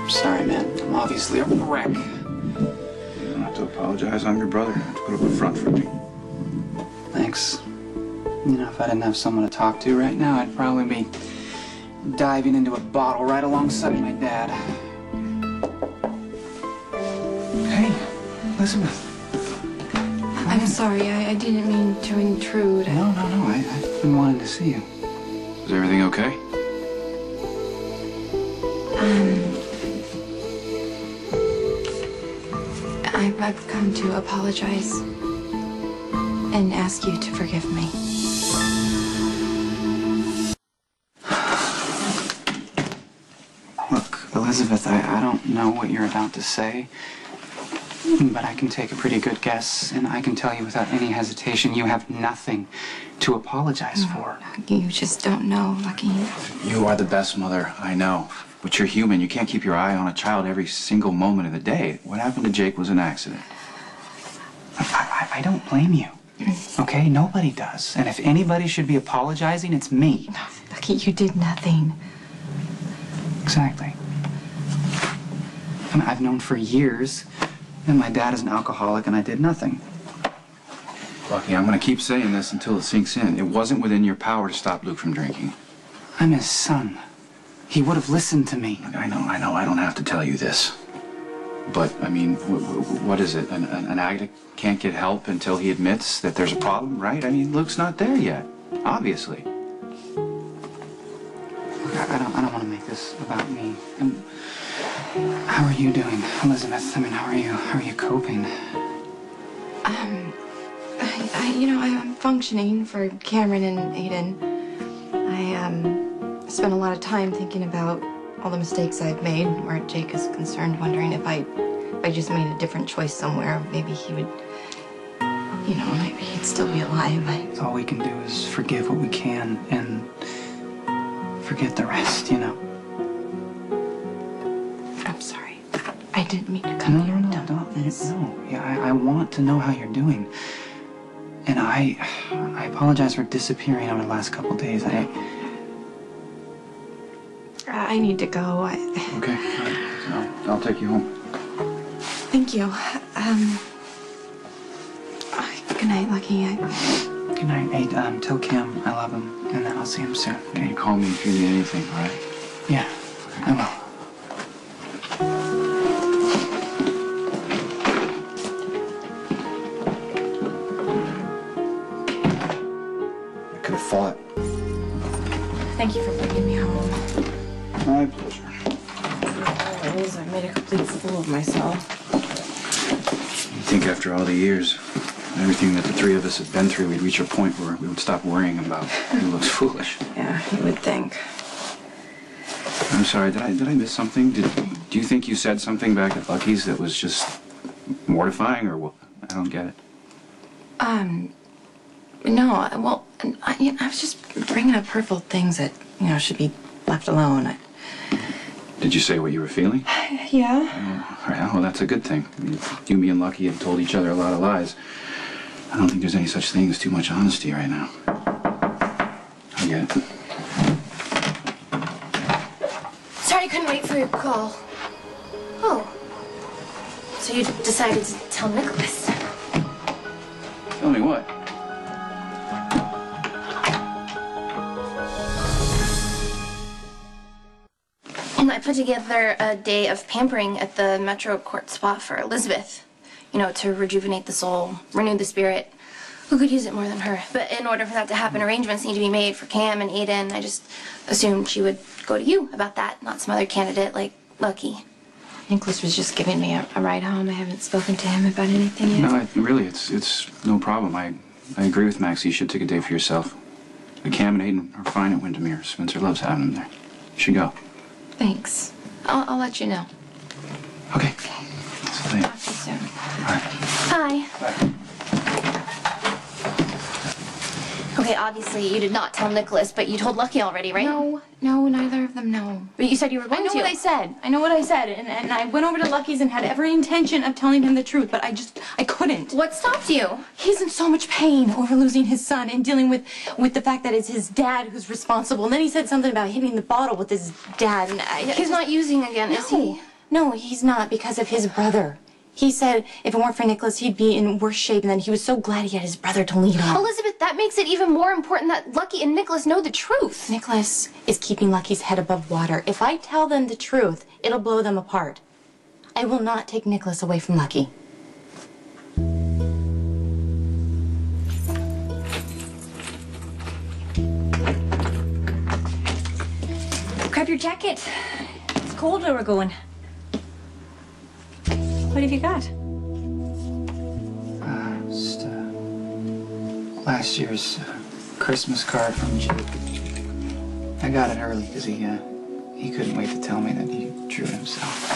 I'm sorry, man. I'm obviously a wreck. You don't have to apologize. I'm your brother. You have to put up a front for me. Thanks. You know, if I didn't have someone to talk to right now, I'd probably be diving into a bottle right alongside my dad. Hey, Elizabeth. I'm sorry, I didn't mean to intrude. No. I've been wanting to see you. Is everything okay? I've come to apologize and ask you to forgive me. Look, Elizabeth, I don't know what you're about to say, but I can take a pretty good guess, and I can tell you without any hesitation, you have nothing to apologize for. You just don't know, Lucky. You are the best mother I know. But you're human. You can't keep your eye on a child every single moment of the day. What happened to Jake was an accident. I don't blame you, okay? Nobody does. And if anybody should be apologizing, it's me. No, Lucky, you did nothing. Exactly. I mean, I've known for years that my dad is an alcoholic and I did nothing. Lucky, I'm going to keep saying this until it sinks in. It wasn't within your power to stop Luke from drinking. I'm his son. He would have listened to me. I know. I don't have to tell you this. But, I mean, what is it? An addict can't get help until he admits that there's a problem, right? I mean, Luke's not there yet, obviously. Look, I don't want to make this about me. How are you doing, Elizabeth? I mean, how are you coping? I'm functioning for Cameron and Aiden. I spent a lot of time thinking about all the mistakes I've made, where Jake is concerned, wondering if I just made a different choice somewhere, maybe he would, maybe he'd still be alive. All we can do is forgive what we can and forget the rest, you know. I'm sorry. I didn't mean to come here and dump all this. No. Yeah, I want to know how you're doing. And I apologize for disappearing over the last couple days. I need to go. Okay, all right. So I'll take you home. Thank you. Good night, Lucky. Good night. Hey, tell Kim I love him, and then I'll see him soon. Hey, call me if you need anything, all right? Yeah, I will. I could have fought. Thank you for bringing me home. My pleasure. I made a complete fool of myself. You'd think after all the years, everything that the three of us have been through, we'd reach a point where we would stop worrying about who looks foolish. Yeah, you would think. I'm sorry, did I miss something? Do you think you said something back at Lucky's that was just mortifying, or what? I don't get it. No, well, I was just bringing up hurtful things that, should be left alone. Did you say what you were feeling? Yeah. All right, well, that's a good thing. I mean, if you, me, and Lucky have told each other a lot of lies, I don't think there's any such thing as too much honesty right now. I get it. Sorry I couldn't wait for your call. Oh. So you decided to tell Nikolas. Tell me what? I put together a day of pampering at the Metro Court Spa for Elizabeth. To rejuvenate the soul, renew the spirit. Who could use it more than her? But in order for that to happen, arrangements need to be made for Cam and Aiden. I just assumed she would go to you about that, not some other candidate like Lucky. Nikolas was just giving me a ride home. I haven't spoken to him about anything yet. No, really, it's no problem. I agree with Maxie. You should take a day for yourself. The Cam and Aiden are fine at Windermere. Spencer loves having them there. You should go. Thanks. I'll let you know. Okay. See you later. Talk to you soon. All right. Hi. Bye. Okay, obviously you did not tell Nikolas, but you told Lucky already, right? No, neither of them know. But you said you were going to. I know what I said, and I went over to Lucky's and had every intention of telling him the truth, but I couldn't. What stopped you? He's in so much pain over losing his son and dealing with the fact that it's his dad who's responsible. And then he said something about hitting the bottle with his dad, and He's not using again, is he? No, he's not because of his brother. He said if it weren't for Nikolas, he'd be in worse shape, and then he was so glad he had his brother to lean on. Elizabeth, that makes it even more important that Lucky and Nikolas know the truth. Nikolas is keeping Lucky's head above water. If I tell them the truth, it'll blow them apart. I will not take Nikolas away from Lucky. Grab your jacket. It's cold where we're going. What have you got? Just last year's Christmas card from Jake. I got it early because he couldn't wait to tell me that he drew it himself.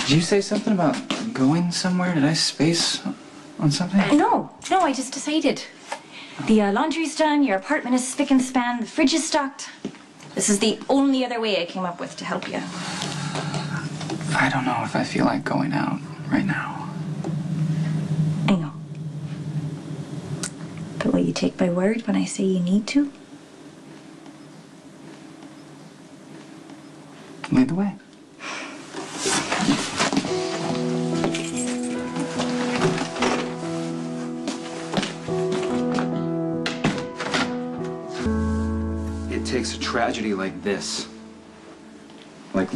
Did you say something about going somewhere? Did I space on something? No, I just decided. The laundry's done, your apartment is spick and span, the fridge is stocked. This is the only other way I came up with to help you. I don't know if I feel like going out right now. I know. But will you take my word when I say you need to? Lead the way. It takes a tragedy like this, like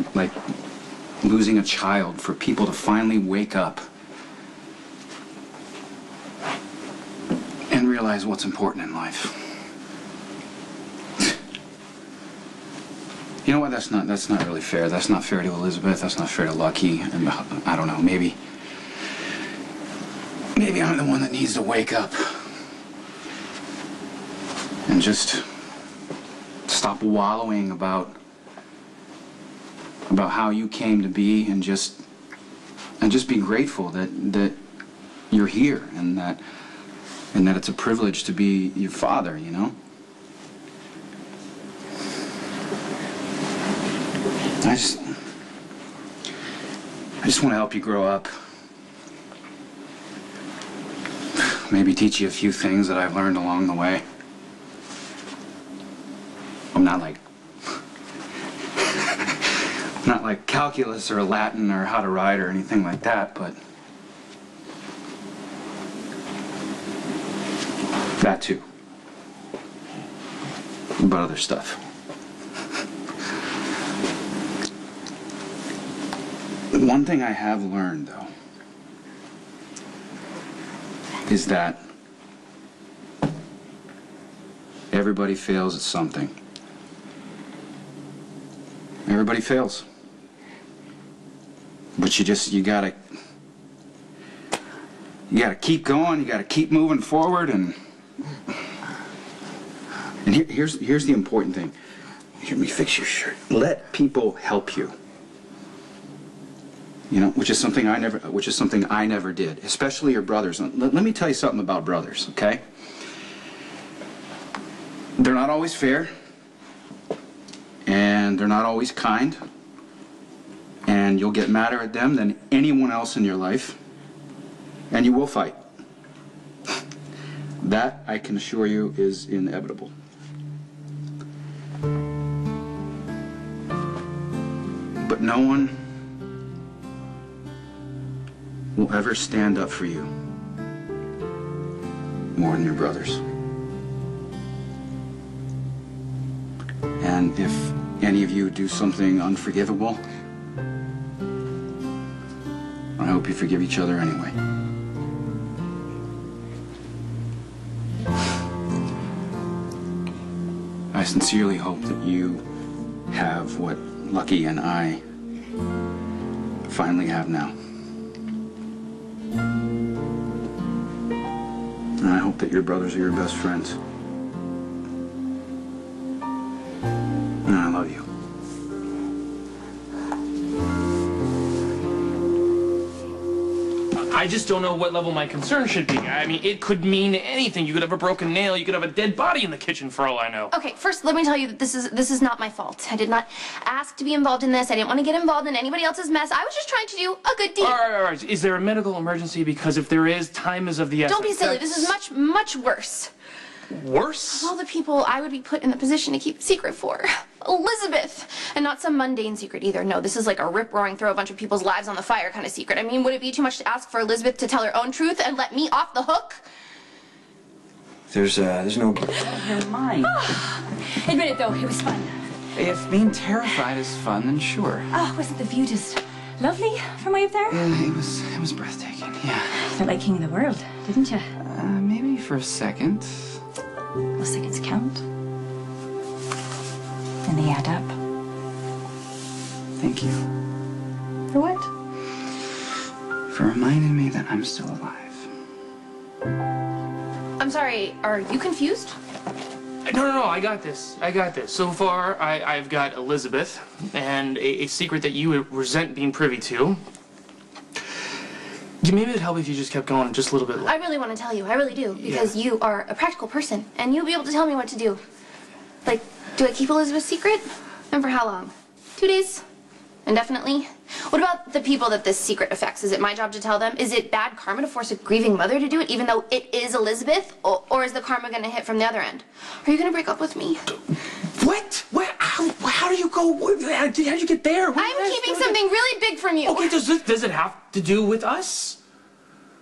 losing a child, for people to finally wake up and realize what's important in life. You know what? That's not really fair. That's not fair to Elizabeth. That's not fair to Lucky. And I don't know. Maybe I'm the one that needs to wake up and just stop wallowing about how you came to be, and just be grateful that you're here, and that it's a privilege to be your father, you know? I just want to help you grow up. Maybe teach you a few things that I've learned along the way. I'm not like calculus or Latin or how to write or anything like that, but that too. But other stuff. One thing I have learned, though, is that everybody fails at something. Everybody fails. But you gotta keep going, you gotta keep moving forward, and here's the important thing. Here, let me fix your shirt. Let people help you. You know, which is something I never did, especially your brothers. Let me tell you something about brothers, okay? They're not always fair, and they're not always kind, and you'll get madder at them than anyone else in your life, and you will fight. That, I can assure you, is inevitable. But no one will ever stand up for you more than your brothers. And if any of you do something unforgivable, I hope you forgive each other anyway. I sincerely hope that you have what Lucky and I finally have now. And I hope that your brothers are your best friends. And I love you. I just don't know what level my concern should be. I mean, it could mean anything. You could have a broken nail. You could have a dead body in the kitchen, for all I know. Okay, first let me tell you that this is not my fault. I did not ask to be involved in this. I didn't want to get involved in anybody else's mess. I was just trying to do a good deed. All right. Is there a medical emergency? Because if there is, time is of the essence. Don't be silly. This is much, much worse. Worse? All the people I would be put in the position to keep a secret for. Elizabeth! And not some mundane secret either. No, this is like a rip-roaring, throw a bunch of people's lives on the fire kind of secret. I mean, would it be too much to ask for Elizabeth to tell her own truth and let me off the hook? There's no... Never mind. Admit it, though, it was fun. If being terrified is fun, then sure. Oh, wasn't the view just lovely from way up there? Yeah, it was breathtaking, yeah. Felt like king of the world, didn't you? Maybe for a second. Well, seconds count. And they add up. Thank you For what? for reminding me that I'm still alive. I'm sorry, are you confused? No, I got this. So far, I've got Elizabeth and a secret that you would resent being privy to. Yeah, maybe it'd help if you just kept going just a little bit longer. I really want to tell you, I really do, because you are a practical person, and you'll be able to tell me what to do. Like, do I keep Elizabeth's secret? And for how long? 2 days? Indefinitely? What about the people that this secret affects? Is it my job to tell them? Is it bad karma to force a grieving mother to do it, even though it is Elizabeth? Or is the karma going to hit from the other end? Are you going to break up with me? What? How do you go? How did you get there? I'm keeping something really big from you. Okay, does it have to do with us?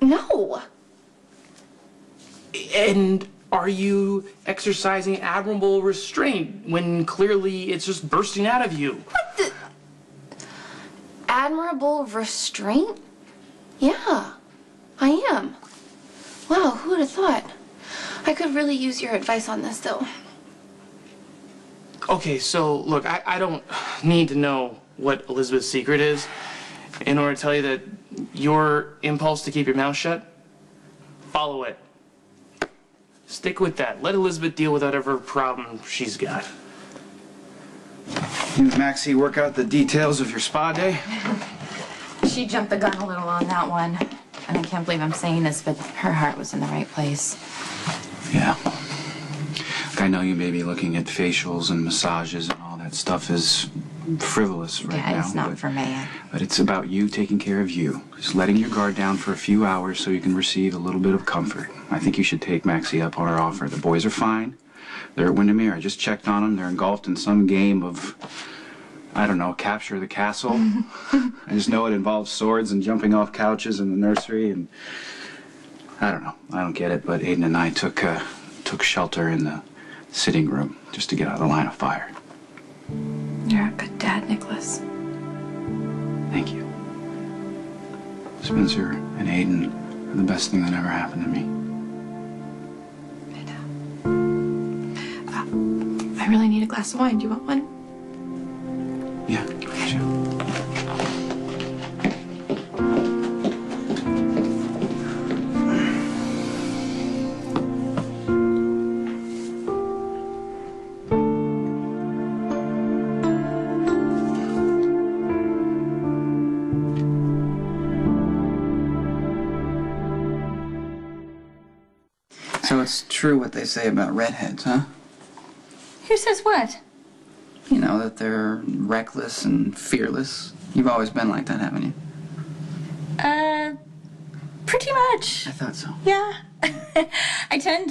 No. And are you exercising admirable restraint when clearly it's just bursting out of you? What the? Admirable restraint? Yeah, I am. Wow, who would have thought? I could really use your advice on this, though. Okay, so look, I don't need to know what Elizabeth's secret is in order to tell you that your impulse to keep your mouth shut, follow it. Stick with that. Let Elizabeth deal with whatever problem she's got. You and Maxie work out the details of your spa day? She jumped the gun a little on that one. And I can't believe I'm saying this, but her heart was in the right place. Yeah. Look, I know you may be looking at facials and massages and all that stuff is frivolous right now. Yeah, it's not for me. But it's about you taking care of you. Just letting your guard down for a few hours so you can receive a little bit of comfort. I think you should take Maxie up on her offer. The boys are fine. They're at Windermere. I just checked on them. They're engulfed in some game of, I don't know, capture the castle. I just know it involves swords and jumping off couches in the nursery, and I don't know. I don't get it, but Aiden and I took shelter in the sitting room just to get out of the line of fire. You're a good dad, Nikolas. Thank you. Spencer and Aiden are the best thing that ever happened to me. I really need a glass of wine. Do you want one? Yeah, sure. So it's true what they say about redheads, huh? Who says what? You know, that they're reckless and fearless. You've always been like that, haven't you? Pretty much. I thought so. Yeah. I tend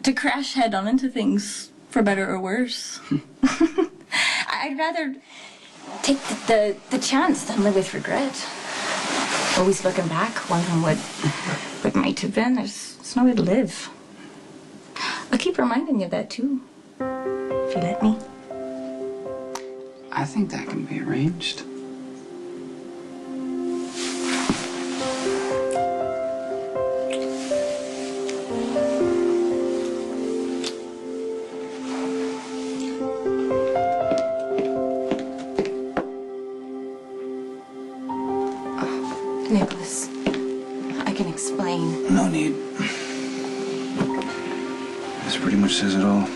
to crash head on into things, for better or worse. I'd rather take the chance than live with regret. Always looking back, wondering what might have been. There's no way to live. I'll keep reminding you of that, too. If you let me. I think that can be arranged. Nikolas, I can explain. No need. This pretty much says it all.